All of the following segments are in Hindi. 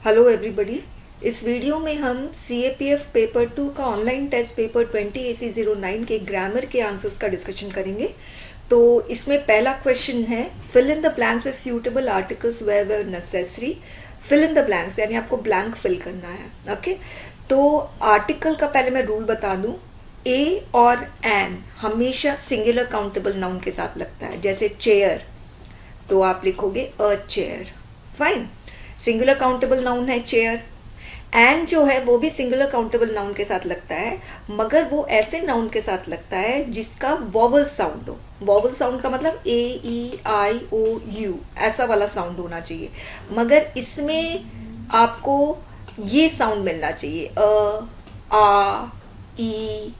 Hello everybody. इस वीडियो में हम CAPF पेपर 2 का ऑनलाइन टेस्ट पेपर 20AC09 के ग्रामर के आंसर्स का डिस्कशन करेंगे। तो इसमें पहला क्वेश्चन है, fill in the blanks with suitable articles where necessary. Fill in the blanks यानी आपको ब्लैंक फिल करना है। ओके, तो आर्टिकल का पहले मैं रूल बता दूं। ए और एन हमेशा सिंगुलर काउंटेबल नाउन के साथ लगता है। जैसे चेयर, तो आप लिखोगे a chair. Fine, singular countable noun है चेयर। एंड जो है वो भी सिंगुलर काउंटेबल नाउन के साथ लगता है, मगर वो ऐसे नाउन के साथ लगता है जिसका वॉवल साउंड हो। वॉवल साउंड का मतलब AEIOU ऐसा वाला साउंड होना चाहिए, मगर इसमें आपको ये साउंड मिलना चाहिए, आ ई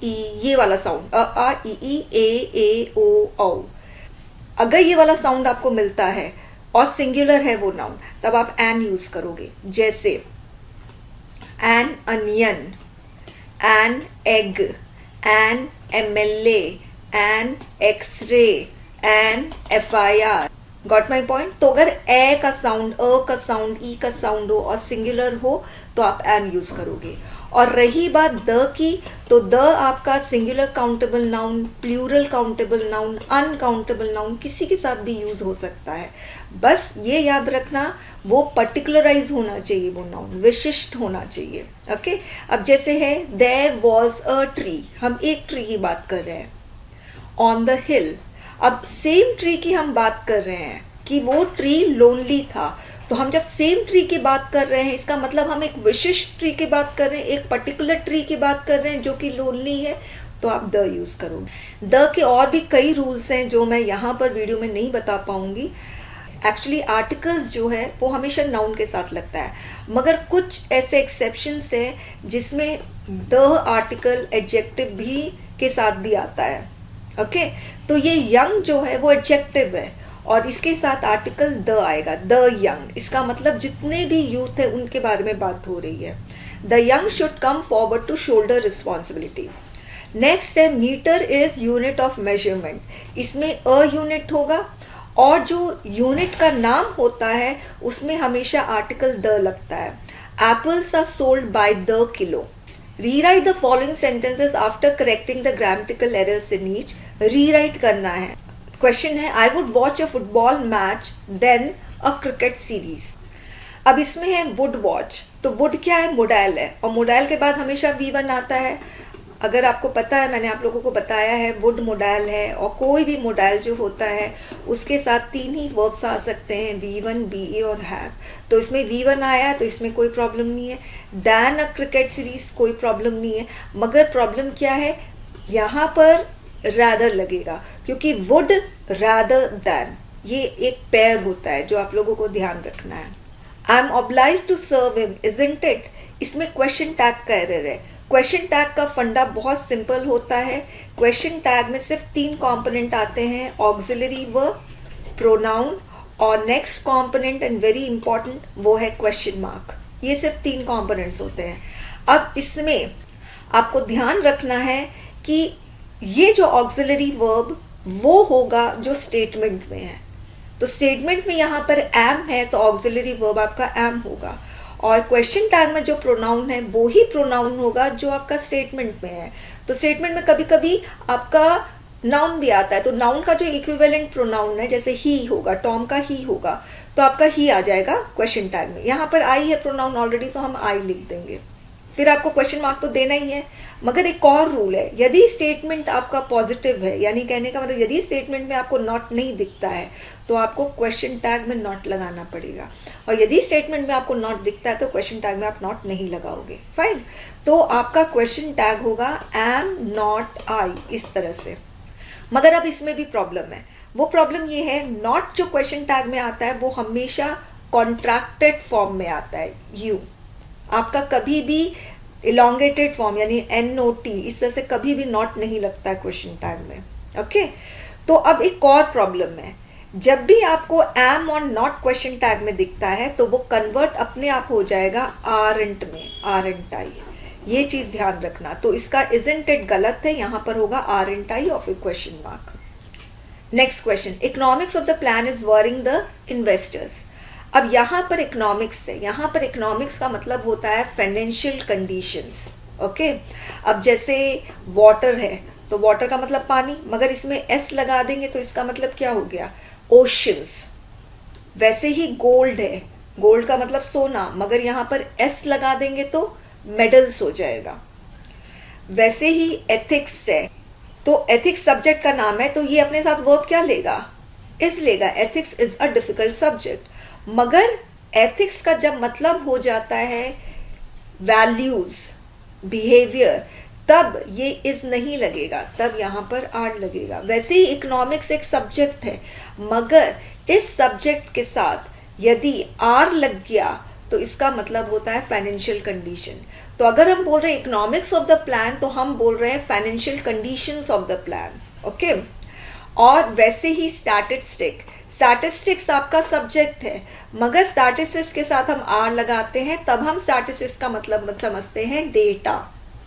ई, ये वाला साउंड, आ ई ए ओ औ। अगर ये वाला साउंड आपको मिलता है और सिंगुलर है वो नाउन, तब आप एन यूज करोगे। जैसे an onion, an egg, an MLA, an x-ray, an FIR। Got my point. तो अगर ए का साउंड, अ का साउंड, ई का साउंड हो और सिंगुलर हो तो आप एन यूज करोगे। और रही बात द की, तो द आपका singular countable noun, plural countable noun, uncountable noun किसी के साथ भी यूज हो सकता है। बस ये याद रखना, वो पर्टिकुलराइज होना चाहिए, वो नाउन विशिष्ट होना चाहिए। ओके, अब जैसे है देयर वॉज अ ट्री, हम एक ट्री की बात कर रहे हैं। ऑन द हिल, अब सेम ट्री की हम बात कर रहे हैं कि वो ट्री लोनली था। तो हम जब सेम ट्री की बात कर रहे हैं, इसका मतलब हम एक विशिष्ट ट्री की बात कर रहे हैं, एक पर्टिकुलर ट्री की बात कर रहे हैं जो कि लोनली है, तो आप द यूज करोगे। द के और भी कई रूल्स हैं जो मैं यहाँ पर वीडियो में नहीं बता पाऊंगी। एक्चुअली आर्टिकल्स जो है वो हमेशा नाउन के साथ लगता है, मगर कुछ ऐसे एक्सेप्शंस हैं जिसमें द आर्टिकल एडजेक्टिव भी के साथ भी आता है। ओके, तो ये यंग जो है वो एडजेक्टिव है और इसके साथ आर्टिकल द आएगा, द यंग। इसका मतलब जितने भी यूथ है उनके बारे में बात हो रही है। The young should come forward to shoulder responsibility. Next है metre is unit of measurement. इसमें अ यूनिट होगा और जो यूनिट का नाम होता है उसमें हमेशा आर्टिकल द लगता है। Apples are sold by the kilo. Rewrite the following sentences after correcting the grammatical errors in each. Rewrite करना है। क्वेश्चन है, I would watch a football match then a cricket series. अब इसमें है वुड वॉच, तो वुड क्या है, मोडाइल है, और मोडाइल के बाद हमेशा V1 आता है। अगर आपको पता है, मैंने आप लोगों को बताया है, वुड मोडाइल है, और कोई भी मोडाइल जो होता है उसके साथ 3 ही वर्ब्स आ सकते हैं, V1, BA और हैव। तो इसमें V1 आया तो इसमें कोई प्रॉब्लम नहीं है। दैन अ क्रिकेट सीरीज, कोई प्रॉब्लम नहीं है, मगर प्रॉब्लम क्या है, यहाँ पर रैदर लगेगा, क्योंकि वुड रैदर दैन ये एक पेयर होता है जो आप लोगों को ध्यान रखना है। I am obliged to serve him isn't it, इसमें क्वेश्चन टैग का एरर है। क्वेश्चन टैग का फंडा बहुत सिंपल होता है। क्वेश्चन टैग में सिर्फ 3 कंपोनेंट आते हैं, ऑक्सिलरी वर्ब, प्रोनाउन और next component, and very important वो है क्वेश्चन मार्क। ये सिर्फ 3 कंपोनेंट्स होते हैं। अब इसमें आपको ध्यान रखना है कि ये जो ऑक्सिलरी वर्ब वो होगा जो स्टेटमेंट में है। तो स्टेटमेंट में यहाँ पर एम है तो ऑक्सिलरी वर्ब आपका एम होगा, और क्वेश्चन टैग में जो प्रोनाउन है वो ही प्रोनाउन होगा जो आपका स्टेटमेंट में है। तो स्टेटमेंट में कभी कभी आपका नाउन भी आता है, तो नाउन का जो इक्विवेलेंट प्रोनाउन है, जैसे ही होगा, टॉम का ही होगा, तो आपका ही आ जाएगा क्वेश्चन टैग में। यहाँ पर आई है प्रोनाउन ऑलरेडी, तो हम आई लिख देंगे। फिर आपको क्वेश्चन मार्क तो देना ही है, मगर एक और रूल है, यदि स्टेटमेंट आपका पॉजिटिव है, यानी कहने का मतलब यदि स्टेटमेंट में आपको नॉट नहीं दिखता है तो आपको क्वेश्चन टैग में नॉट लगाना पड़ेगा, और यदि स्टेटमेंट में आपको नॉट दिखता है तो क्वेश्चन टैग में आप नॉट नहीं लगाओगे। फाइन, तो आपका क्वेश्चन टैग होगा एम नॉट आई, इस तरह से। मगर अब इसमें भी प्रॉब्लम है। वो प्रॉब्लम ये है, नॉट जो क्वेश्चन टैग में आता है वो हमेशा कॉन्ट्रैक्टेड फॉर्म में आता है। यू आपका कभी भी इलोंगेटेड फॉर्म यानी NOT, इस तरह से कभी भी नॉट नहीं लगता है क्वेश्चन टैग में। ओके, तो अब एक और प्रॉब्लम है, जब भी आपको एम और नॉट क्वेश्चन टैग में दिखता है तो वो कन्वर्ट अपने आप हो जाएगा आरंट में, आरंट आई। ये चीज ध्यान रखना। तो इसका इजंट इट गलत है, यहां पर होगा आरंट आई और फिर question mark. Next question, economics of the plan is worrying the investors. अब यहाँ पर इकोनॉमिक्स है, यहाँ पर इकोनॉमिक्स का मतलब होता है फाइनेंशियल कंडीशंस। ओके, अब जैसे वाटर है तो वाटर का मतलब पानी, मगर इसमें एस लगा देंगे तो इसका मतलब क्या हो गया, ओशंस। वैसे ही गोल्ड है, गोल्ड का मतलब सोना, मगर यहाँ पर एस लगा देंगे तो मेडल्स हो जाएगा। वैसे ही एथिक्स है, तो एथिक्स सब्जेक्ट का नाम है, तो ये अपने साथ वर्ब क्या लेगा, इज लेगा। Ethics is a difficult subject. मगर एथिक्स का जब मतलब हो जाता है वैल्यूज, बिहेवियर, तब ये इज नहीं लगेगा, तब यहाँ पर आर लगेगा। वैसे ही इकोनॉमिक्स एक सब्जेक्ट है, मगर इस सब्जेक्ट के साथ यदि आर लग गया तो इसका मतलब होता है फाइनेंशियल कंडीशन। तो अगर हम बोल रहे हैं इकोनॉमिक्स ऑफ द प्लान, तो हम बोल रहे हैं financial conditions of the plan. Okay, और वैसे ही स्टैटिस्टिक, स्टैटिस्टिक्स आपका सब्जेक्ट है, मगर स्टैटिस्टिक्स के साथ हम आर लगाते हैं, तब हम स्टैटिस्टिक्स का मतलब समझते हैं डेटा,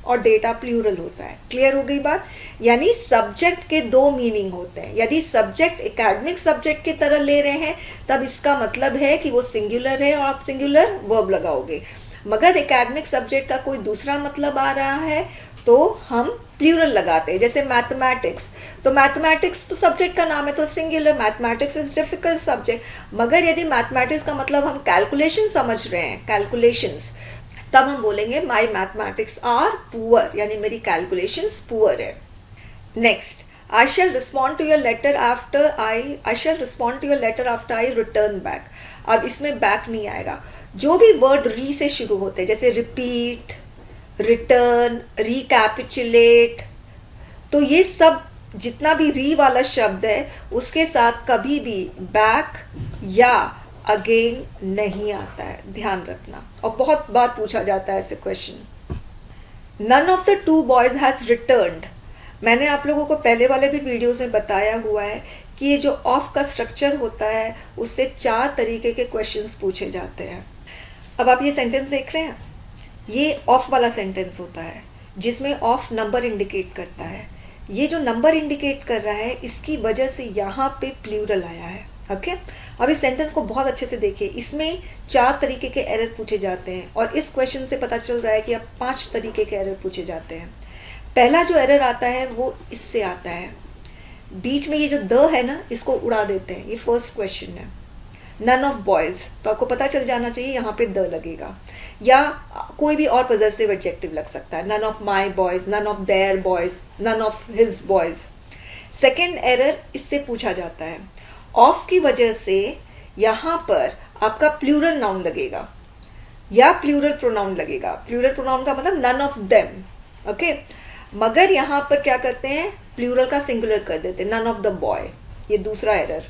और डेटा प्लूरल होता है। क्लियर हो गई बात? यानी सब्जेक्ट के दो मीनिंग होते हैं। यदि सब्जेक्ट एकेडमिक सब्जेक्ट की तरह ले रहे हैं तब इसका मतलब है कि वो सिंगुलर है और आप सिंगुलर वर्ब लगाओगे। मगर एकेडमिक सब्जेक्ट का कोई दूसरा मतलब आ रहा है तो हम प्लूरल लगाते हैं। जैसे मैथमेटिक्स, तो मैथमेटिक्स तो सब्जेक्ट का नाम है तो singular, mathematics is difficult subject. मगर यदि मैथमेटिक्स का मतलब हम कैलकुलेशन समझ रहे हैं, कैलकुलेशंस, तब हम बोलेंगे माई मैथमेटिक्स आर पुअर, यानी मेरी कैलकुलेशंस पुअर है। Next, I shall respond to your letter after I return back। अब इसमें बैक नहीं आएगा। जो भी वर्ड री से शुरू होते हैं, जैसे रिपीट, रिटर्न, रिकैपिचुलेट, तो ये सब जितना भी री वाला शब्द है उसके साथ कभी भी बैक या अगेन नहीं आता है, ध्यान रखना। और बहुत बार पूछा जाता है ऐसे question. None of the two boys has returned. मैंने आप लोगों को पहले वाले भी वीडियोस में बताया हुआ है कि ये जो ऑफ का स्ट्रक्चर होता है उससे 4 तरीके के क्वेश्चंस पूछे जाते हैं। अब आप ये सेंटेंस देख रहे हैं, ये ऑफ वाला सेंटेंस होता है जिसमें ऑफ नंबर इंडिकेट करता है। ये जो नंबर इंडिकेट कर रहा है इसकी वजह से यहाँ पे प्लूरल आया है। ओके, अब इस सेंटेंस को बहुत अच्छे से देखिए। इसमें 4 तरीके के एरर पूछे जाते हैं और इस क्वेश्चन से पता चल रहा है कि अब 5 तरीके के एरर पूछे जाते हैं। पहला जो एरर आता है वो इससे आता है, बीच में ये जो द है ना, इसको उड़ा देते हैं। ये फर्स्ट क्वेश्चन है, नन ऑफ बॉयज, तो आपको पता चल जाना चाहिए यहाँ पे द लगेगा, या कोई भी और पॉजेसिव एडजेक्टिव लग सकता है, none of my boys, none of their boys, none of his boys. Second error इससे पूछा जाता है, ऑफ की वजह से यहाँ पर आपका प्लूरल नाउन लगेगा या प्लूरल प्रोनाउन लगेगा। प्लूरल प्रोनाउन का मतलब नन ऑफ देम। ओके, मगर यहाँ पर क्या करते हैं, प्लूरल का सिंगुलर कर देते हैं, नन ऑफ द बॉय। ये दूसरा एरर।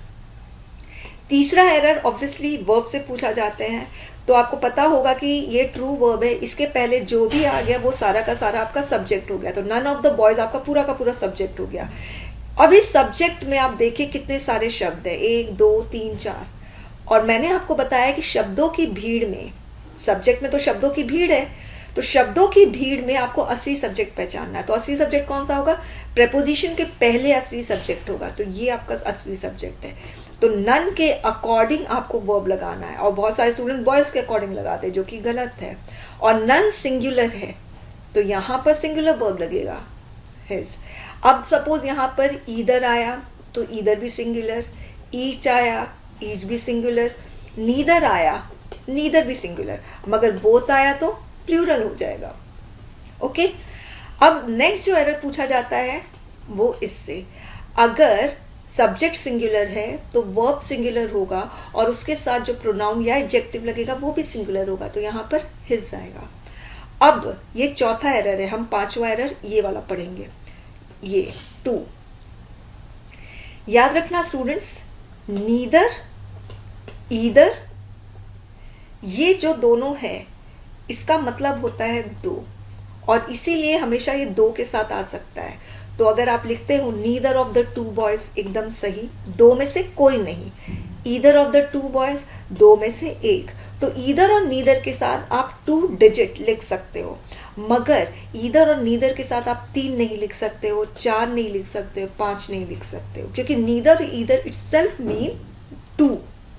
तीसरा एरर ऑब्वियसली वर्ब से पूछा जाते हैं, तो आपको पता होगा कि ये ट्रू वर्ब है, इसके पहले जो भी आ गया वो सारा का सारा आपका सब्जेक्ट हो गया। तो नन ऑफ द बॉयज आपका पूरा का पूरा सब्जेक्ट हो गया। अब इस सब्जेक्ट में आप देखिए कितने सारे शब्द है, 1 2 3 4, और मैंने आपको बताया कि शब्दों की भीड़ में, सब्जेक्ट में तो शब्दों की भीड़ है, तो शब्दों की भीड़ में आपको असली सब्जेक्ट पहचानना है। तो असली सब्जेक्ट कौन सा होगा, प्रेपोजिशन के पहले असली सब्जेक्ट होगा, तो ये आपका असली सब्जेक्ट है। तो नन के अकॉर्डिंग आपको वर्ब लगाना है, और बहुत सारे स्टूडेंट बॉयज के अकॉर्डिंग लगाते हैं जो कि गलत है। और नन सिंगुलर है तो यहाँ पर सिंगुलर वर्ब लगेगा, हिज। अब सपोज यहाँ पर ईदर आया तो ईदर भी सिंगुलर, ईच आया, ईच भी सिंगुलर, नीदर आया, नीदर भी सिंगुलर, मगर बोथ आया तो प्लूरल हो जाएगा। ओके, अब नेक्स्ट जो एरर पूछा जाता है वो इससे, अगर सब्जेक्ट सिंगुलर है तो वर्ब सिंगुलर होगा और उसके साथ जो प्रोनाउन या एडजेक्टिव लगेगा वो भी सिंगुलर होगा, तो यहाँ पर हिज आएगा। अब ये चौथा एरर है, हम 5वां एरर ये वाला पढ़ेंगे, ये 2। याद रखना स्टूडेंट्स, नीदर, ईदर, ये जो दोनों है इसका मतलब होता है 2, और इसीलिए हमेशा ये 2 के साथ आ सकता है। तो अगर आप लिखते हो नीदर ऑफ द 2 बॉयज, एकदम सही, 2 में से कोई नहीं। ईदर ऑफ द 2 बॉयज, 2 में से 1। तो ईदर और नीदर के साथ आप 2 डिजिट लिख सकते हो, मगर ईदर और नीदर के साथ आप 3 नहीं लिख सकते हो, 4 नहीं लिख सकते हो, 5 नहीं लिख सकते हो, क्योंकि neither either itself mean 2।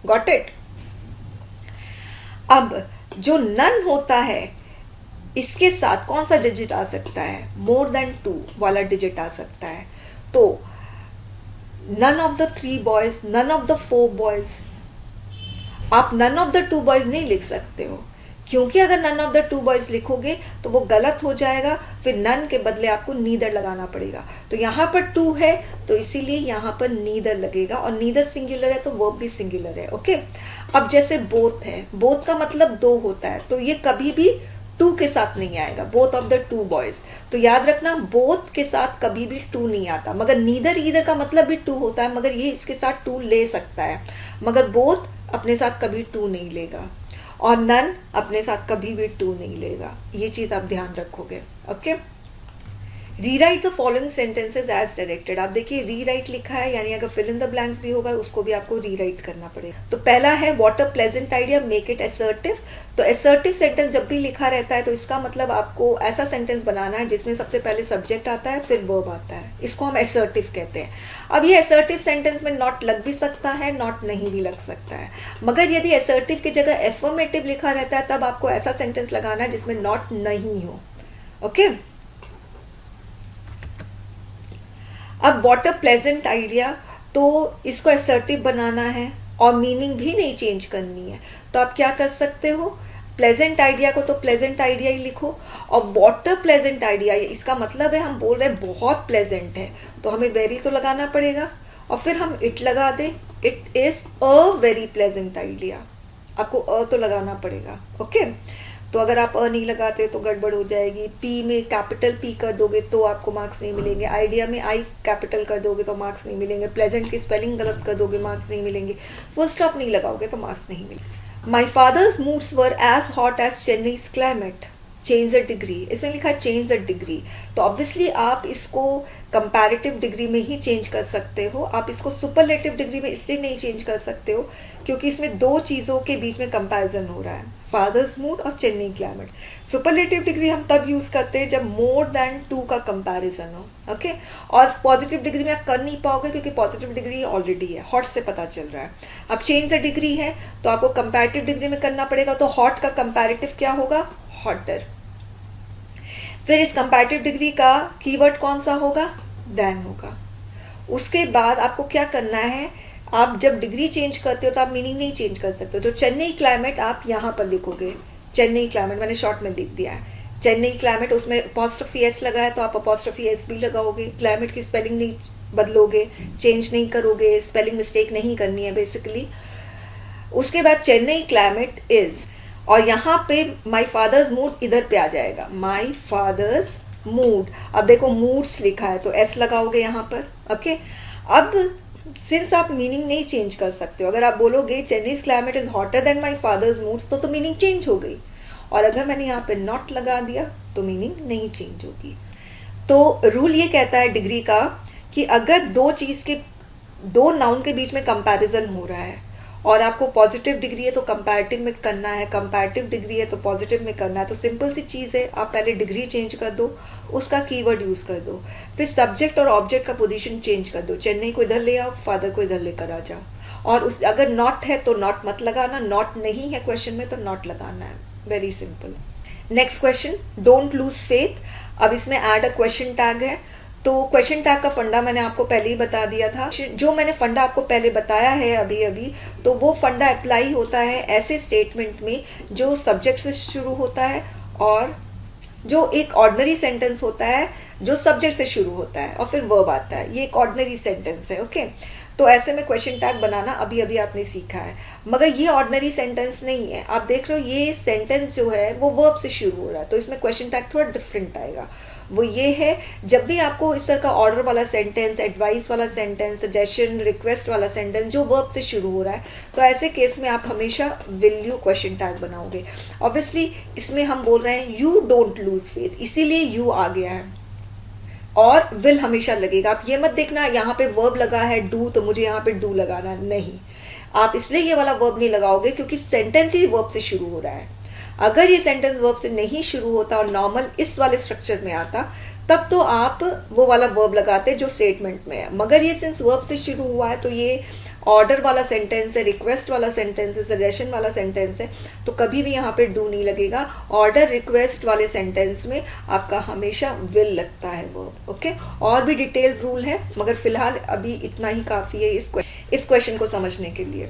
Got it? अब जो नन होता है इसके साथ कौन सा डिजिट आ सकता है? मोर देन 2 वाला डिजिट आ सकता है। तो none of the 3 boys, none of the 4 boys, आप नन ऑफ द 2 बॉयज नहीं लिख सकते हो, क्योंकि अगर नन ऑफ द 2 बॉयज लिखोगे तो वो गलत हो जाएगा, फिर नन के बदले आपको नीदर लगाना पड़ेगा। तो यहाँ पर 2 है तो इसीलिए यहाँ पर नीदर लगेगा, और नीदर सिंगुलर है तो वर्ब भी सिंगुलर है। ओके, अब जैसे बोथ है, बोथ का मतलब 2 होता है, तो ये कभी भी 2 के साथ नहीं आएगा, बोथ ऑफ द 2 बॉयज। तो याद रखना बोथ के साथ कभी भी 2 नहीं आता। मगर नीदर ईदर का मतलब भी 2 होता है, मगर ये इसके साथ 2 ले सकता है, मगर बोथ अपने साथ कभी 2 नहीं लेगा, और नन अपने साथ कभी भी 2 नहीं लेगा। ये चीज आप ध्यान रखोगे। Okay, rewrite the following sentences as directed. आप देखिए रीराइट लिखा है, यानी अगर फिल इन द ब्लैंक्स भी होगा उसको भी आपको रीराइट करना पड़ेगा। तो पहला है what a pleasant idea, make it assertive. तो असर्टिव सेंटेंस जब भी लिखा रहता है तो इसका मतलब आपको ऐसा सेंटेंस बनाना है जिसमें सबसे पहले सब्जेक्ट आता है फिर वर्ब आता है, इसको हम असर्टिव कहते हैं। अब ये असर्टिव सेंटेंस में नॉट लग भी सकता है, नॉट नहीं भी लग सकता है, मगर यदि असर्टिव की जगह एफर्मेटिव लिखा रहता है तब आपको ऐसा सेंटेंस लगाना है जिसमें नॉट नहीं हो। ओके, अब व्हाट अ प्लेजेंट आइडिया, तो इसको असर्टिव बनाना है और मीनिंग भी नहीं चेंज करनी है, तो आप क्या कर सकते हो, प्लेजेंट आइडिया को तो प्लेजेंट आइडिया ही लिखो, और व्हाट अ प्लेजेंट आइडिया, इसका मतलब है हम बोल रहे हैं बहुत प्लेजेंट है, तो हमें वेरी तो लगाना पड़ेगा, और फिर हम इट लगा दे, it is a very pleasant idea, आपको अ तो लगाना पड़ेगा। ओके, तो अगर आप अ नहीं लगाते तो गड़बड़ हो जाएगी। पी में कैपिटल पी कर दोगे तो आपको मार्क्स नहीं मिलेंगे, आइडिया में आई कैपिटल कर दोगे तो मार्क्स नहीं मिलेंगे, प्लेजेंट की स्पेलिंग गलत कर दोगे मार्क्स नहीं मिलेंगे, फुल स्टॉप नहीं लगाओगे तो मार्क्स नहीं मिलेंगे। My father's moods were as hot as Chennai's climate, change the degree, इसमें लिखा है चेंज द डिग्री, तो ऑब्वियसली आप इसको कंपैरेटिव डिग्री में ही चेंज कर सकते हो, आप इसको सुपरलेटिव डिग्री में इसलिए नहीं चेंज कर सकते हो क्योंकि इसमें 2 चीजों के बीच में कंपैरिजन हो रहा है, फादर्स मूड और चेन्नई क्लाइमेट। सुपरलेटिव डिग्री हम तब यूज करते हैं जब मोर देन 2 का कंपैरिजन हो। ओके, और पॉजिटिव डिग्री में आप कर नहीं पाओगे क्योंकि पॉजिटिव डिग्री ऑलरेडी है, हॉट से पता चल रहा है। अब चेंज द डिग्री है तो आपको कंपैरेटिव डिग्री में करना पड़ेगा, तो हॉट का कंपैरेटिव क्या होगा, हॉटर। फिर इस कंपैरेटिव डिग्री का कीवर्ड कौन सा होगा, देन होगा। उसके बाद आपको क्या करना है, आप जब डिग्री चेंज करते हो तो आप मीनिंग नहीं चेंज कर सकते हो, तो चेन्नई क्लाइमेट आप यहाँ पर लिखोगे, चेन्नई क्लाइमेट मैंने शॉर्ट में लिख दिया है, चेन्नई क्लाइमेट, उसमें अपॉस्ट्रोफी एस लगा है तो आप अपॉस्ट्रोफी एस भी लगाओगे, क्लाइमेट की स्पेलिंग नहीं बदलोगे, चेंज नहीं करोगे, स्पेलिंग मिस्टेक नहीं करनी है बेसिकली। उसके बाद चेन्नई क्लाइमेट इज, और यहाँ पे माई फादर्स मूड इधर पे आ जाएगा, माई फादर्स मूड। अब देखो मूड्स लिखा है तो एस लगाओगे यहाँ पर। ओके, अब सिंस आप मीनिंग नहीं चेंज कर सकते हो, अगर आप बोलोगे Chennai's climate is hotter than my father's moods तो मीनिंग चेंज हो गई, और अगर मैंने यहाँ पे नॉट लगा दिया तो मीनिंग नहीं चेंज होगी। तो रूल ये कहता है डिग्री का कि अगर 2 चीज के 2 नाउन के बीच में कंपैरिजन हो रहा है और आपको पॉजिटिव डिग्री है तो कंपैरेटिव में करना है, कंपैरेटिव डिग्री है तो पॉजिटिव में करना है, तो सिंपल सी चीज है, आप पहले डिग्री चेंज कर दो, उसका कीवर्ड यूज कर दो, फिर सब्जेक्ट और ऑब्जेक्ट का पोजीशन चेंज कर दो, चेन्नई को इधर ले आओ, फादर को इधर लेकर आ जाओ, और उस अगर नॉट है तो नॉट मत लगाना, नॉट नहीं है क्वेश्चन में तो नॉट लगाना है, very simple. Next question, don't lose faith. अब इसमें ऐड अ क्वेश्चन टैग है, तो क्वेश्चन टैग का फंडा मैंने आपको पहले ही बता दिया था, जो मैंने फंडा आपको पहले बताया है अभी अभी, तो वो फंडा अप्लाई होता है ऐसे स्टेटमेंट में जो सब्जेक्ट से शुरू होता है और जो एक ऑर्डिनरी सेंटेंस होता है जो सब्जेक्ट से शुरू होता है और फिर वर्ब आता है, ये एक ऑर्डिनरी सेंटेंस है। ओके, तो ऐसे में क्वेश्चन टैग बनाना अभी अभी आपने सीखा है, मगर ये ऑर्डिनरी सेंटेंस नहीं है, आप देख रहे हो ये सेंटेंस जो है वो वर्ब से शुरू हो रहा है, तो इसमें क्वेश्चन टैग थोड़ा डिफरेंट आएगा। वो ये है, जब भी आपको इस तरह का ऑर्डर वाला सेंटेंस, एडवाइस वाला सेंटेंस, सजेशन, रिक्वेस्ट वाला सेंटेंस जो वर्ब से शुरू हो रहा है, तो ऐसे केस में आप हमेशा विल यू क्वेश्चन टैग बनाओगे। ऑब्वियसली इसमें हम बोल रहे हैं यू डोंट लूज फेथ, इसीलिए यू आ गया है, और विल हमेशा लगेगा। आप ये मत देखना यहाँ पे वर्ब लगा है डू तो मुझे यहाँ पे डू लगाना नहीं, आप इसलिए ये वाला वर्ब नहीं लगाओगे क्योंकि सेंटेंस ही वर्ब से शुरू हो रहा है। अगर ये सेंटेंस वर्ब से नहीं शुरू होता और नॉर्मल इस वाले स्ट्रक्चर में आता तब तो आप वो वाला वर्ब लगाते जो स्टेटमेंट में है, मगर ये सिंस वर्ब से शुरू हुआ है तो ये ऑर्डर वाला सेंटेंस है, रिक्वेस्ट वाला सेंटेंस है, सजेशन वाला सेंटेंस है, तो कभी भी यहाँ पे डू नहीं लगेगा। ऑर्डर रिक्वेस्ट वाले सेंटेंस में आपका हमेशा विल लगता है वर्ब। ओके, और भी डिटेल रूल है, मगर फिलहाल अभी इतना ही काफी है इस क्वेश्चन को समझने के लिए।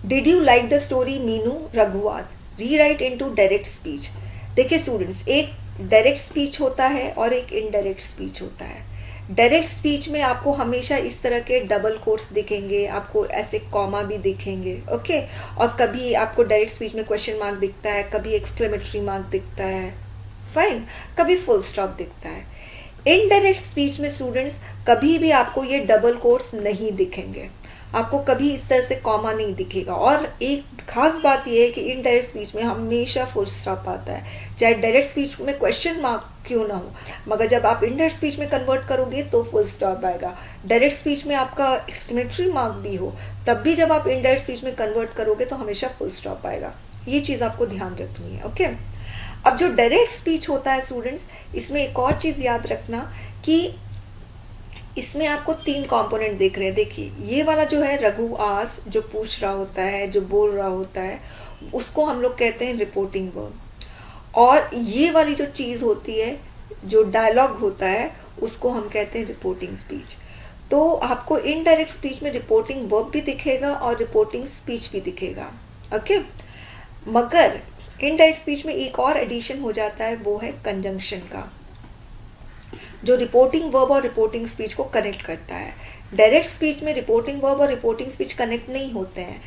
Did you like the story Meenu रघुआद, रीराइट इनटू डायरेक्ट स्पीच। देखिए स्टूडेंट्स, एक डायरेक्ट स्पीच होता है और एक इनडायरेक्ट स्पीच होता है। डायरेक्ट स्पीच में आपको हमेशा इस तरह के डबल कोट्स दिखेंगे, आपको ऐसे कॉमा भी दिखेंगे। ओके, और कभी आपको डायरेक्ट स्पीच में क्वेश्चन मार्क दिखता है, कभी एक्सक्लेमेटरी मार्क दिखता है, फाइन, कभी फुल स्टॉप दिखता है। इनडायरेक्ट स्पीच में स्टूडेंट्स कभी भी आपको ये डबल कोट्स नहीं दिखेंगे, आपको कभी इस तरह से कॉमा नहीं दिखेगा। और एक खास बात यह है कि इनडायरेक्ट स्पीच में हमेशा फुल स्टॉप आता है, चाहे डायरेक्ट स्पीच में क्वेश्चन मार्क क्यों ना हो, मगर जब आप इनडायरेक्ट स्पीच में कन्वर्ट करोगे तो फुल स्टॉप आएगा। डायरेक्ट स्पीच में आपका एक्सक्लेमेटरी मार्क भी हो, तब भी जब आप इनडायरेक्ट स्पीच में कन्वर्ट करोगे तो हमेशा फुल स्टॉप आएगा। ये चीज़ आपको ध्यान रखनी है। ओके, अब जो डायरेक्ट स्पीच होता है स्टूडेंट्स, इसमें एक और चीज़ याद रखना कि इसमें आपको 3 कंपोनेंट देख रहे हैं। देखिए ये वाला जो है रघु आस, जो पूछ रहा होता है, जो बोल रहा होता है, उसको हम लोग कहते हैं रिपोर्टिंग वर्ब। और ये वाली जो चीज़ होती है, जो डायलॉग होता है, उसको हम कहते हैं रिपोर्टिंग स्पीच। तो आपको इनडायरेक्ट स्पीच में रिपोर्टिंग वर्ब भी दिखेगा और रिपोर्टिंग स्पीच भी दिखेगा। ओके, मगर इनडायरेक्ट स्पीच में एक और एडिशन हो जाता है, वो है कंजंक्शन का, जो रिपोर्टिंग वर्ब और रिपोर्टिंग स्पीच को कनेक्ट करता है। डायरेक्ट स्पीच में रिपोर्टिंग वर्ब और रिपोर्टिंग स्पीच कनेक्ट नहीं होते हैं।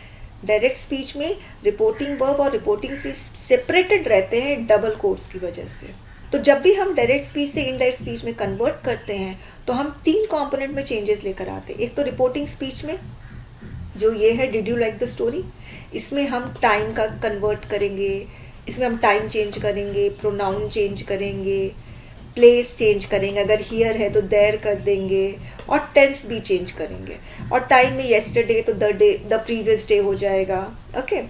डायरेक्ट स्पीच में रिपोर्टिंग वर्ब और रिपोर्टिंग स्पीच सेपरेटेड रहते हैं डबल कोट्स की वजह से। तो जब भी हम डायरेक्ट स्पीच से इनडायरेक्ट स्पीच में कन्वर्ट करते हैं तो हम 3 कंपोनेंट में चेंजेस लेकर आते हैं। एक तो रिपोर्टिंग स्पीच में, जो ये है did you like the story, इसमें हम टाइम का कन्वर्ट करेंगे, इसमें हम टाइम चेंज करेंगे, प्रोनाउन चेंज करेंगे, प्लेस चेंज करेंगे, अगर हियर है तो देयर कर देंगे, और टेंस भी चेंज करेंगे। और टाइम में येस्टरडे तो द प्रीवियस डे हो जाएगा। ओके,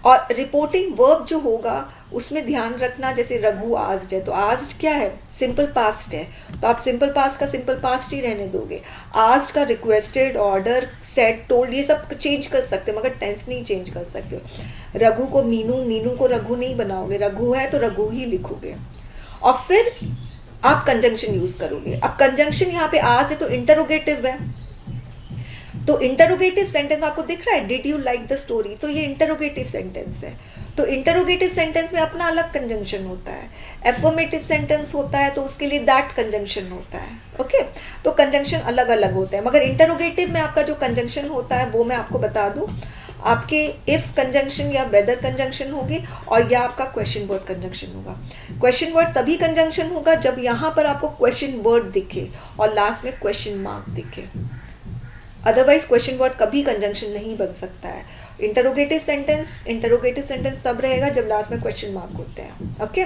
और रिपोर्टिंग वर्ब जो होगा उसमें ध्यान रखना, जैसे रघु आस्ड है तो आस्ड क्या है, सिंपल पास्ट है, तो आप सिंपल पास्ट का सिंपल पास्ट ही रहने दोगे। आस्ड का रिक्वेस्टेड, ऑर्डर, सेड, टोल्ड, ये सब चेंज कर सकते मगर टेंस नहीं चेंज कर सकते। रघु को मीनू, मीनू को रघु नहीं बनाओगे, रघु है तो रघु ही लिखोगे। और फिर आप कंजंक्शन यूज करोगे। अब कंजंक्शन यहाँ पे आज है तो इंटरोगेटिव है, तो इंटरोगेटिव सेंटेंस आपको दिख रहा है, did you like the story, तो ये इंटरोगेटिव सेंटेंस है। तो इंटरोगेटिव सेंटेंस में अपना अलग कंजंक्शन होता है। एफर्मेटिव सेंटेंस होता है तो उसके लिए दैट कंजंक्शन होता है। ओके, तो कंजंक्शन अलग अलग होते हैं, मगर इंटरोगेटिव में आपका जो कंजंक्शन होता है वो मैं आपको बता दूं, आपके इफ कंजंक्शन या वेदर कंजंक्शन होगी, और या आपका क्वेश्चन वर्ड कंजंक्शन होगा। क्वेश्चन वर्ड तभी कंजंक्शन होगा जब यहाँ पर आपको क्वेश्चन वर्ड दिखे और लास्ट में क्वेश्चन मार्क दिखे, अदरवाइज क्वेश्चन वर्ड कभी कंजंक्शन नहीं बन सकता है। इंटरोगेटिव सेंटेंस तब रहेगा जब लास्ट में क्वेश्चन मार्क होते हैं। ओके,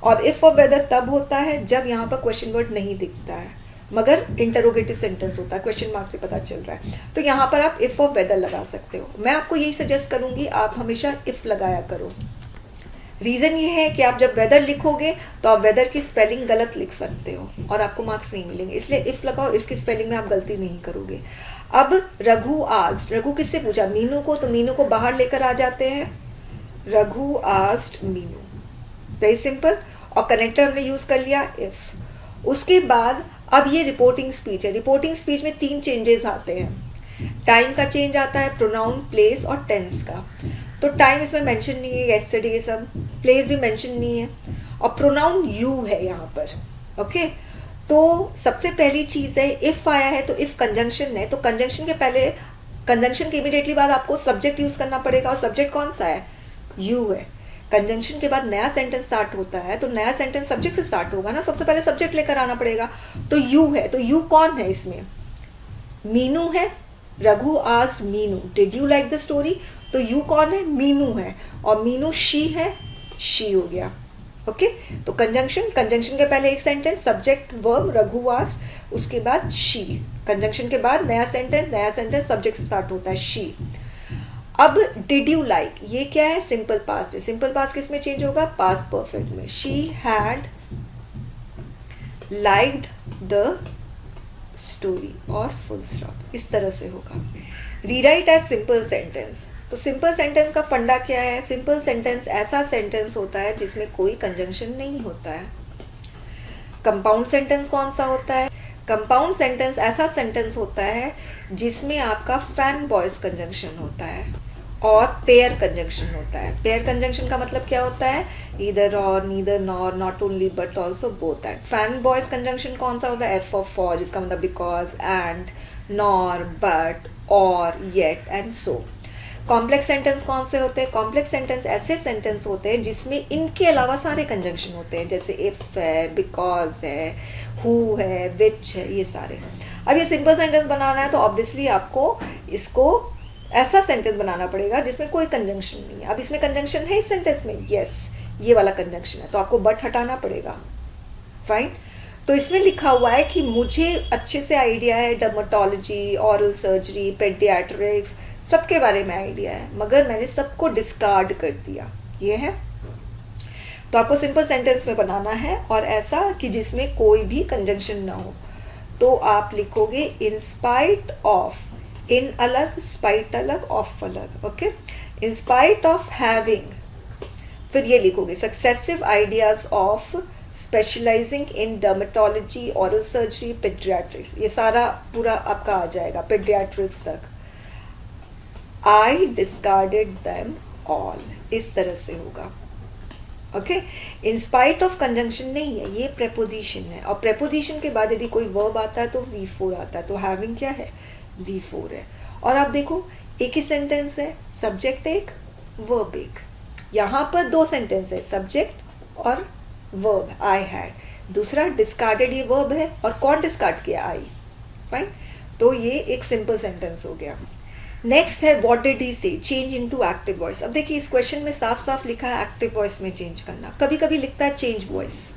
और इफ और वेदर तब होता है जब यहाँ पर क्वेश्चन वर्ड नहीं दिखता है मगर इंटरोगेटिव सेंटेंस होता है, क्वेश्चन मार्क से पता चल रहा है, तो यहाँ पर आप इफ और वेदर लगा सकते हो। मैं आपको यही सजेस्ट करूंगी, आप हमेशा इफ लगाया करो। रीजन ये है कि आप जब वेदर लिखोगे तो आप वेदर की स्पेलिंग गलत लिख सकते हो और आपको मार्क्स नहीं मिलेंगे, इसलिए इफ लगाओ, इफ की स्पेलिंग में आप गलती नहीं करोगे। अब रघु आस्ड, रघु किससे पूछा, मीनू को, तो मीनू को बाहर लेकर आ जाते हैं, Raghu asked Meenu, very simple, और कनेक्टर हमने यूज कर लिया इफ। उसके बाद अब ये रिपोर्टिंग स्पीच है। रिपोर्टिंग स्पीच में 3 चेंजेस आते हैं, टाइम का चेंज आता है, प्रोनाउन, प्लेस और टेंस का। तो टाइम इसमें मेंशन नहीं है, येस्टरडे, ये सब, प्लेस भी मेंशन नहीं है, और प्रोनाउन यू है यहाँ पर। ओके, तो सबसे पहली चीज है, इफ आया है तो इफ कंजंक्शन है, तो कंजंक्शन के पहले, कंजंक्शन के इमीडिएटली बाद आपको सब्जेक्ट यूज करना पड़ेगा, और सब्जेक्ट कौन सा है, यू है। कंजंक्शन के बाद नया सेंटेंस स्टार्ट होता है तो नया सेंटेंस सब्जेक्ट से स्टार्ट होगा ना, सबसे पहले सब्जेक्ट लेकर आना पड़ेगा, तो यू है। तो यू कौन है इसमें, मीनू है। Raghu asked Meenu did you like the story, तो यू कौन है, मीनू है, और मीनू शी है, शी हो गया। ओके, तो कंजंक्शन के पहले एक sentence, subject verb Raghu asked, उसके बाद शी, कंजंक्शन के बाद नया सेंटेंस सब्जेक्ट से स्टार्ट होता है, शी। अब डिड यू लाइक, ये क्या है, सिंपल पास्ट है। सिंपल पास्ट किस में चेंज होगा, पास्ट परफेक्ट में, she had liked the story, और फुल स्टॉप, इस तरह से होगा। Rewrite as simple sentence. तो सिंपल सेंटेंस का फंडा क्या है? सिंपल सेंटेंस ऐसा सेंटेंस होता है जिसमें कोई कंजंक्शन नहीं होता है। कंपाउंड सेंटेंस कौन सा होता है? कंपाउंड सेंटेंस ऐसा सेंटेंस होता है जिसमें आपका फैन बॉयज कंजंक्शन होता है और पेयर कंजंक्शन होता है। पेयर कंजंक्शन का मतलब क्या होता है? ईदर और, neither nor, not only but also both and. Fan boys conjunction कौन सा होता है? एफ फॉर फॉर, जिसका मतलब बिकॉज, एंड, नॉर, बट, और, yet and so. Complex sentence कौन से होते हैं? कॉम्प्लेक्स सेंटेंस ऐसे सेंटेंस होते हैं जिसमें इनके अलावा सारे कंजंक्शन होते हैं, जैसे इफ है, बिकॉज है, हु है, विच है, ये सारे। अब ये सिंपल सेंटेंस बनाना है तो ऑब्वियसली आपको इसको ऐसा सेंटेंस बनाना पड़ेगा जिसमें कोई कंजंक्शन नहीं है। अब इसमें कंजंक्शन है इस सेंटेंस में, यस, ये वाला कंजंक्शन है, तो आपको बट हटाना पड़ेगा। फाइन। तो इसमें लिखा हुआ है कि मुझे अच्छे से आइडिया है डर्मेटोलॉजी, ऑरल सर्जरी, पेडियाट्रिक्स, सबके बारे में आइडिया है, मगर मैंने सबको डिस्कार्ड कर दिया। ये है। तो आपको सिंपल सेंटेंस में बनाना है और ऐसा कि जिसमें कोई भी कंजंक्शन ना हो। तो आप लिखोगे इन स्पाइट ऑफ, इन अलग, स्पाइट अलग, ऑफ अलग। Okay. In spite of having, फिर ये लिखोगे successive ideas of specialising in dermatology, oral surgery, paediatrics, ये सारा पूरा आपका आ जाएगा पेडियाट्रिक्स तक। I discarded them all, इस तरह से होगा। Okay. In spite of conjunction नहीं है, ये प्रेपोजिशन है, और प्रेपोजिशन के बाद यदि कोई वर्ब आता है तो V4 आता है, तो हैविंग क्या है? V4 है। और आप देखो एक ही सेंटेंस है, सब्जेक्ट एक, वर्ब एक। यहाँ पर दो सेंटेंस है, सब्जेक्ट और वर्ब, आई हैड। दूसरा डिस्कार्डेड, ये वर्ब है, और कौन डिस्कार्ड किया? आई। फाइन। तो ये एक सिंपल सेंटेंस हो गया। नेक्स्ट है व्हाट डिड ही से, चेंज इनटू एक्टिव वॉइस। अब देखिए इस क्वेश्चन में साफ साफ लिखा है एक्टिव वॉइस में चेंज करना, कभी कभी लिखता है चेंज वॉइस।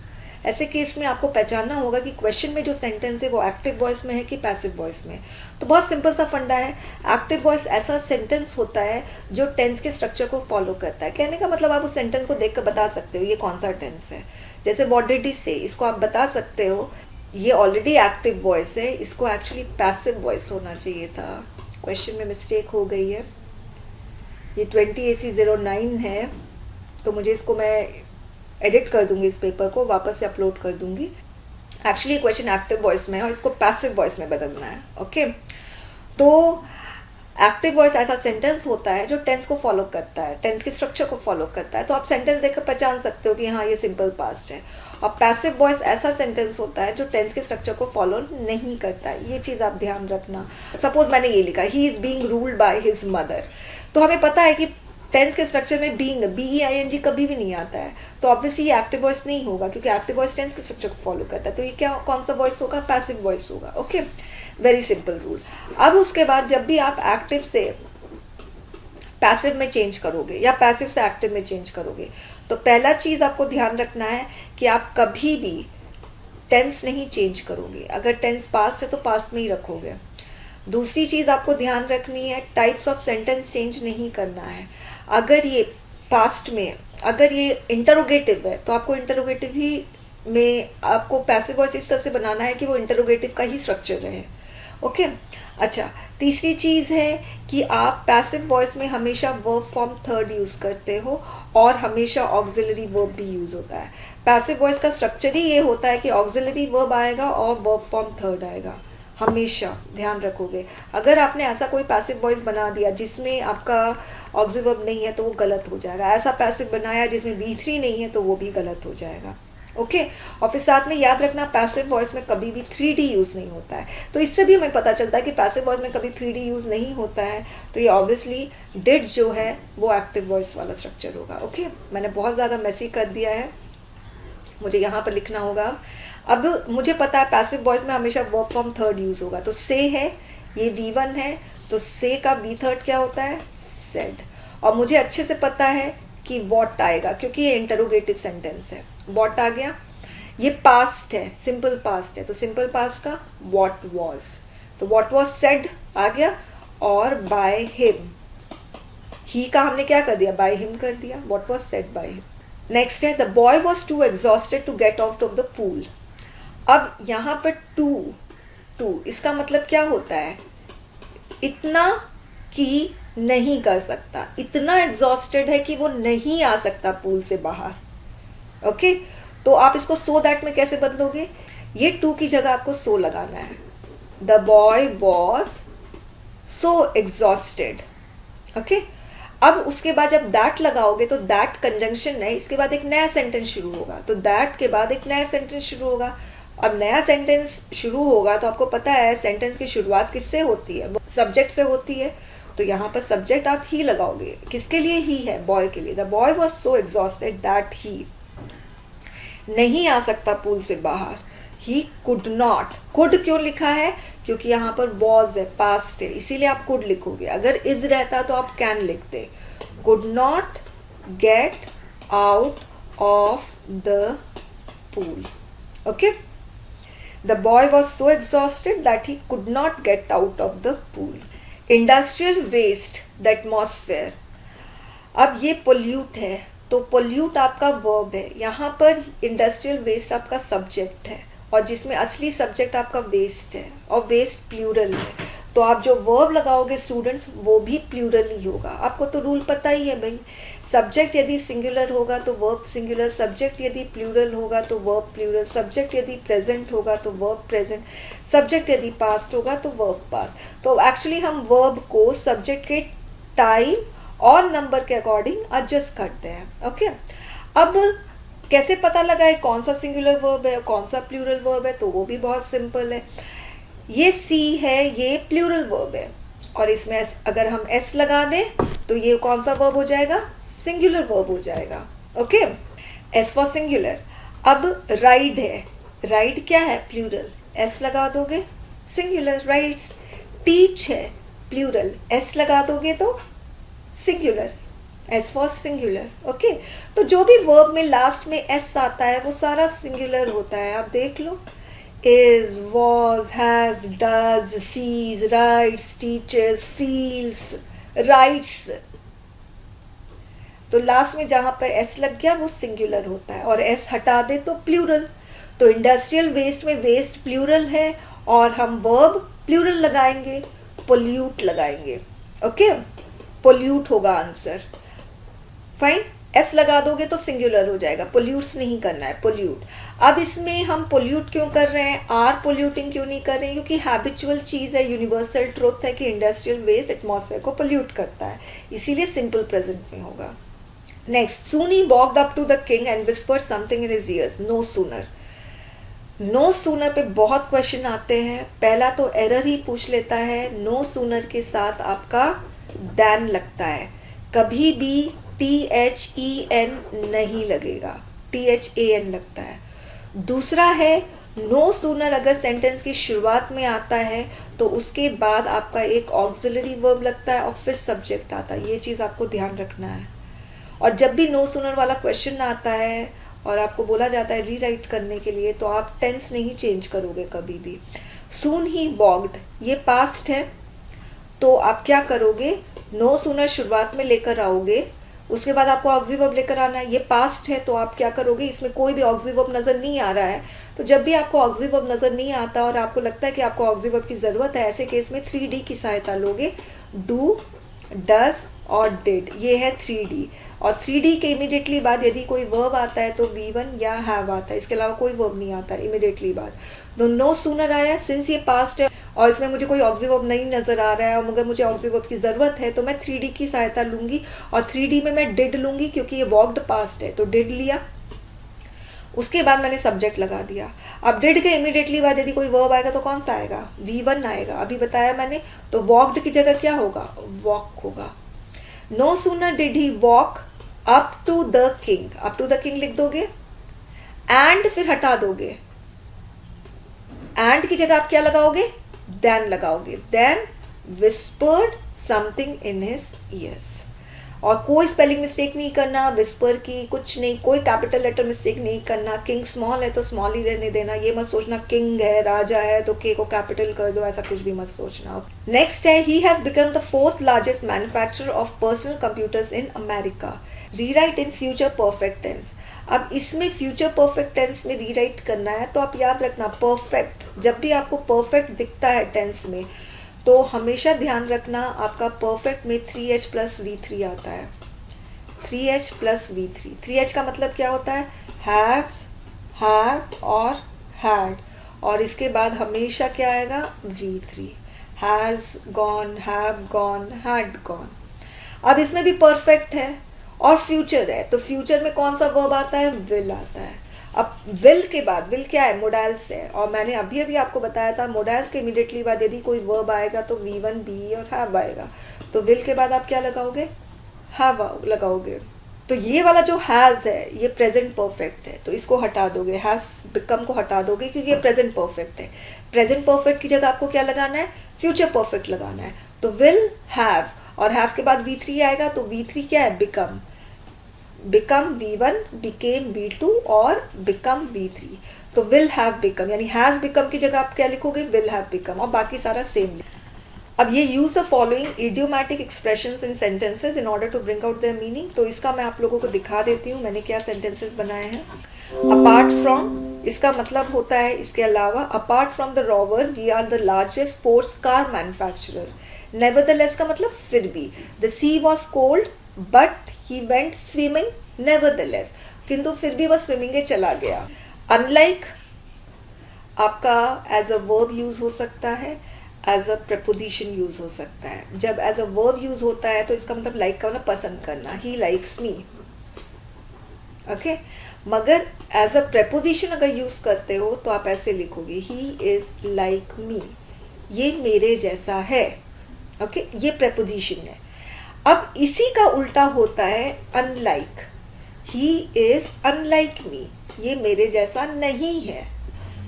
ऐसे केस में आपको पहचानना होगा कि क्वेश्चन में जो सेंटेंस है वो एक्टिव वॉइस में है कि पैसिव वॉइस में। तो बहुत सिंपल सा फंडा है, एक्टिव वॉइस ऐसा सेंटेंस होता है जो टेंस के स्ट्रक्चर को फॉलो करता है। कहने का मतलब आप उस सेंटेंस को देख कर बता सकते हो ये कौन सा टेंस है। जैसे व्हाट डिड ही से, इसको आप बता सकते हो ये ऑलरेडी एक्टिव वॉइस है, इसको एक्चुअली पैसिव वॉइस होना चाहिए था, क्वेश्चन में मिस्टेक हो गई है। ये 20AC09 है, तो मुझे इसको मैं एडिट कर दूंगी, इस पेपर को वापस से अपलोड कर दूंगी। एक्चुअली क्वेश्चन एक्टिव वॉइस में है और इसको पैसिव वॉइस में बदलना है। ओके। तो एक्टिव वॉइस ऐसा सेंटेंस होता है जो टेंस को फॉलो करता है, टेंस के स्ट्रक्चर को फॉलो करता है। तो आप सेंटेंस देखकर पहचान सकते हो कि हाँ ये सिंपल पास्ट है। और पैसिव वॉइस ऐसा सेंटेंस होता है जो टेंस के स्ट्रक्चर को फॉलो नहीं करता है। ये चीज आप ध्यान रखना। सपोज मैंने ये लिखा, he is being ruled by his mother, तो हमें पता है कि टेंस के स्ट्रक्चर में बीइंग, BEING कभी भी नहीं आता है, तो ऑब्वियसली ये एक्टिव वॉइस नहीं होगा, क्योंकि एक्टिव वॉइस टेंस के स्ट्रक्चर को फॉलो करता है। तो ये क्या, कौन सा वॉइस होगा? पैसिव वॉइस होगा। ओके। Very simple rule. अब उसके बाद जब भी आप एक्टिव से पैसिव में चेंज करोगे या पैसिव से एक्टिव में चेंज करोगे, तो पहला चीज आपको ध्यान रखना है कि आप कभी भी टेंस नहीं चेंज करोगे। अगर टेंस पास्ट है तो पास्ट में ही रखोगे। दूसरी चीज आपको ध्यान रखनी है, टाइप्स ऑफ सेंटेंस चेंज नहीं करना है। अगर ये पास्ट में, अगर ये इंटरोगेटिव है तो आपको इंटरोगेटिव ही में आपको पैसिव वॉइस इस तरह से बनाना है कि वो इंटरोगेटिव का ही स्ट्रक्चर रहे। ओके। अच्छा, तीसरी चीज है कि आप पैसिव वॉइस में हमेशा वर्ब फॉर्म थर्ड यूज करते हो और हमेशा ऑक्सिलरी वर्ब भी यूज होता है। पैसिव वॉइस का स्ट्रक्चर ही ये होता है कि ऑक्सिलरी वर्ब आएगा और वर्ब फॉर्म थर्ड आएगा, हमेशा ध्यान रखोगे। अगर आपने ऐसा कोई पैसिव वॉइस बना दिया जिसमें आपका ऑक्सिलरी वर्ब नहीं है तो वो गलत हो जाएगा। ऐसा पैसिव बनाया जिसमें V3 नहीं है तो वो भी गलत हो जाएगा। ओके। और फिर साथ में याद रखना पैसिव वॉइस में कभी भी 3D यूज नहीं होता है। तो इससे भी हमें पता चलता है कि पैसिव वॉइस में कभी 3D यूज नहीं होता है, तो ये ऑब्वियसली डिड जो है वो एक्टिव वॉइस वाला स्ट्रक्चर होगा। ओके। मैंने बहुत ज्यादा मेसी कर दिया है, मुझे यहाँ पर लिखना होगा। अब मुझे पता है पैसिव वॉइस में हमेशा वर्ब फॉर्म थर्ड यूज होगा, तो से है, ये V1 है, तो से का V3 क्या होता है? सेड। और मुझे अच्छे से पता है कि वॉट आएगा क्योंकि ये इंटरोगेटिव सेंटेंस है। वॉट आ गया। ये पास्ट है, सिंपल पास्ट है, तो सिंपल पास्ट का वॉट वॉज, तो वॉट वॉज सेड आ गया। और बाय हिम, ही का हमने क्या कर दिया? बाय हिम कर दिया। What was said by him. Next है the boy was too exhausted to get out of the pool. अब यहाँ पर टू, इसका मतलब क्या होता है? इतना कि नहीं कर सकता, इतना एग्जॉस्टेड है कि वो नहीं आ सकता पूल से बाहर। ओके, तो आप इसको सो दैट में कैसे बदलोगे? ये टू की जगह आपको सो लगाना है। The boy was so exhausted. Okay, अब उसके बाद जब दैट लगाओगे तो दैट कंजंक्शन है, इसके बाद एक नया सेंटेंस शुरू होगा, तो दैट के बाद एक नया सेंटेंस शुरू होगा। और नया सेंटेंस शुरू होगा तो आपको पता है सेंटेंस की शुरुआत किससे होती है? सब्जेक्ट से होती है। तो यहाँ पर सब्जेक्ट आप ही लगाओगे। किसके लिए ही है? बॉय के लिए। The boy was so exhausted that ही नहीं आ सकता पूल से बाहर। ही कुड नॉट। कुड क्यों लिखा है? क्योंकि यहाँ पर वॉज है, पास्ट है, इसीलिए आप कुड लिखोगे। अगर इज रहता तो आप कैन लिखते। Could not get out of the pool. Okay, the boy was so exhausted that he could not get out of the pool. Industrial waste the atmosphere. अब ये पोल्यूट है, तो पोल्यूट आपका वर्ब है, यहाँ पर इंडस्ट्रियल वेस्ट आपका सब्जेक्ट है, और जिसमें असली सब्जेक्ट आपका वेस्ट है, और वेस्ट प्लूरल है, तो आप जो वर्ब लगाओगे स्टूडेंट्स वो भी प्लूरल ही होगा। आपको तो रूल पता ही है भाई, सब्जेक्ट यदि सिंगुलर होगा तो वर्ब सिंगुलर, सब्जेक्ट यदि प्लूरल होगा तो वर्ब प्लूरल, सब्जेक्ट यदि प्रेजेंट होगा तो वर्ब प्रेजेंट, सब्जेक्ट यदि पास्ट होगा तो वर्ब पास्ट। तो एक्चुअली हम वर्ब को सब्जेक्ट के टाइम और नंबर के अकॉर्डिंग एडजस्ट करते हैं। ओके, अब कैसे पता लगाए कौन सा सिंगुलर वर्ब है कौन सा प्लूरल वर्ब है? तो वो भी बहुत सिंपल है। ये सी है, ये प्लूरल वर्ब है, और इसमें अगर हम एस लगा दें तो ये कौन सा वर्ब हो जाएगा? सिंगुलर वर्ब हो जाएगा। Okay, S for singular. अब राइड है, राइड क्या है? प्लूरल, एस लगा दोगे सिंगुलर, राइड्स। टीच है प्लूरल, एस लगा दोगे तो singular, S for singular. Okay, तो जो भी वर्ब में लास्ट में एस आता है वो सारा सिंगुलर होता है। आप देख लो, is, was, has, does, sees, writes, teaches, feels, writes। तो लास्ट में जहां पर एस लग गया वो सिंगुलर होता है, और एस हटा दे तो प्लूरल। तो इंडस्ट्रियल वेस्ट में वेस्ट प्लूरल है, और हम वर्ब प्लूरल लगाएंगे, पोल्यूट लगाएंगे। ओके, पोल्यूट होगा आंसर। फाइन, एस लगा दोगे तो सिंगुलर हो जाएगा, पोल्यूट्स नहीं करना है, पोल्यूट। अब इसमें हम पोल्यूट क्यों कर रहे हैं, आर पोल्यूटिंग क्यों नहीं कर रहे हैं? क्योंकि हैबिचुअल चीज है, यूनिवर्सल ट्रुथ है कि इंडस्ट्रियल वेस्ट एटमॉस्फेयर को पोल्यूट करता है, इसीलिए सिंपल प्रेजेंट में होगा। Next, soon he walked up to the king and whispered something in his ears. No sooner. No sooner पे बहुत क्वेश्चन आते हैं। पहला तो एरर ही पूछ लेता है, नो सूनर के साथ आपका दैन लगता है, कभी भी THEN नहीं लगेगा, THAN लगता है। दूसरा है, नो सूनर अगर सेंटेंस की शुरुआत में आता है तो उसके बाद आपका एक ऑक्सिलरी वर्ब लगता है और फिर सब्जेक्ट आता है, ये चीज आपको ध्यान रखना है। और जब भी नो सूनर वाला क्वेश्चन आता है और आपको बोला जाता है रीराइट करने के लिए, तो आप टेंस नहीं चेंज करोगे कभी भी। सून ही वॉक्ड, ये पास्ट है, तो आप क्या करोगे? नो सूनर शुरुआत में लेकर आओगे, उसके बाद आपको ऑक्सी वर्ब लेकर आना है। ये पास्ट है तो आप क्या करोगे? इसमें कोई भी ऑक्सी वर्ब नजर नहीं आ रहा है, तो जब भी आपको ऑक्सी वर्ब नजर नहीं आता और आपको लगता है कि आपको ऑक्सी वर्ब की जरूरत है, ऐसे केस में 3D की सहायता लोगे, डू, डज और डिड, ये है 3D। और 3D के इमीडिएटली बाद यदि कोई वर्ब आता है तो V1 या हैव आता है, इसके अलावा कोई वर्ब नहीं आता इमीडिएटली बाद। तो नो सूनर आया, सिंस ये पास्ट है और इसमें मुझे कोई ऑक्सी वर्ब नहीं नजर आ रहा है और मगर मुझे ऑक्सी वर्ब की जरूरत है, तो मैं 3D की सहायता लूंगी, और 3D में मैं डिड लूंगी क्योंकि ये वॉक्ड पास्ट है, तो डिड लिया। उसके बाद मैंने सब्जेक्ट लगा दिया। अब डिड के इमीडिएटली बाद यदि कोई वर्ब आएगा तो कौन सा आएगा? V1 आएगा, अभी बताया मैंने। तो वॉक्ड की जगह क्या होगा? वॉक होगा। No sooner did he walk up to the king, up to the king लिख दोगे, एंड फिर हटा दोगे, एंड की जगह आप क्या लगाओगे? देन लगाओगे, then whispered something in his ears. और कोई स्पेलिंग मिस्टेक नहीं करना विस्पर की, कुछ नहीं, कोई कैपिटल लेटर मिस्टेक नहीं करना। किंग स्मॉल है तो स्मॉल ही रहने देना, ये मत सोचना किंग है, राजा है तो के को कैपिटल कर दो, ऐसा कुछ भी मत सोचना। नेक्स्ट है, he has become the 4th largest manufacturer of personal computers in America. Rewrite in future perfect tense. अब इसमें फ्यूचर परफेक्ट टेंस में रीराइट करना है, तो आप याद रखना परफेक्ट, जब भी आपको परफेक्ट दिखता है टेंस में, तो हमेशा ध्यान रखना आपका परफेक्ट में 3H प्लस V3 आता है, 3H प्लस V3। 3H का मतलब क्या होता है? हैव, हैव और हैड, और इसके बाद हमेशा क्या आएगा? V3, has gone, have gone, had gone. अब इसमें भी परफेक्ट है और फ्यूचर है, तो फ्यूचर में कौन सा वर्ब आता है? विल आता है। अब विल के बाद, विल क्या है? मोडाइल्स है, और मैंने अभी अभी आपको बताया था मोडाइल्स के इमीडिएटली बाद यदि कोई वर्ब आएगा तो V1 be और हैव आएगा। तो विल के बाद आप क्या लगाओगे? हैव लगाओगे। तो ये वाला जो हैज है ये प्रेजेंट परफेक्ट है, तो इसको हटा दोगे, हैज बिकम को हटा दोगे क्योंकि ये प्रेजेंट परफेक्ट है। प्रेजेंट परफेक्ट की जगह आपको क्या लगाना है? फ्यूचर परफेक्ट लगाना है। तो विल हैव, और हैव के बाद V3 आएगा, तो V3 क्या है? Become, become V1, became V2 और बिकम V3। तो विल हैव बिकम, यानी हैज बिकम की जगह आप क्या लिखोगे? विल हैव बिकम, और बाकी सारा सेम। अब ये use the following idiomatic expressions in sentences in order to bring out their meaning. तो इसका मैं आप लोगों को दिखा देती हूँ मैंने क्या सेंटेंसेस बनाए हैं। अपार्ट फ्रॉम, इसका मतलब होता है इसके अलावा। Apart from the Rover we are the largest sports car manufacturer. Nevertheless का मतलब फिर भी। The sea was cold but he went swimming nevertheless, किंतु फिर भी वह स्विमिंग के चला गया। अनलाइक आपका एज अ वर्ब यूज हो सकता है, एज अ प्रपोजिशन यूज हो सकता है। जब एज अ वर्ब यूज होता है तो इसका मतलब लाइक का मतलब पसंद करना, ही लाइक्स मी, ओके। मगर एज अ प्रपोजिशन अगर यूज करते हो तो आप ऐसे लिखोगे, ही इज लाइक मी, ये मेरे जैसा है, ओके, ये प्रपोजिशन है। अब इसी का उल्टा होता है unlike, he is unlike me, ये मेरे जैसा नहीं है।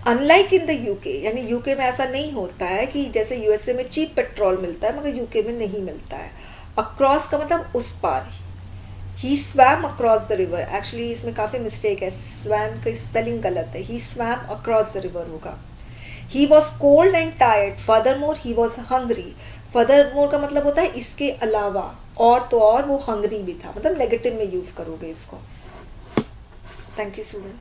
अनलाइक इन द यूके, यानी यूके में ऐसा नहीं होता है कि जैसे यूएसए में चीप पेट्रोल मिलता है मगर यूके में नहीं मिलता है। अक्रॉस का मतलब उस पार। He swam across the river, actually इसमें काफी मिस्टेक है, स्वैम की स्पेलिंग गलत है, he swam across the river होगा। He was cold and tired, furthermore he was hungry. Furthermore का मतलब होता है इसके अलावा, और तो और वो हंग्री भी था, मतलब नेगेटिव में यूज करोगे इसको। Thank you student.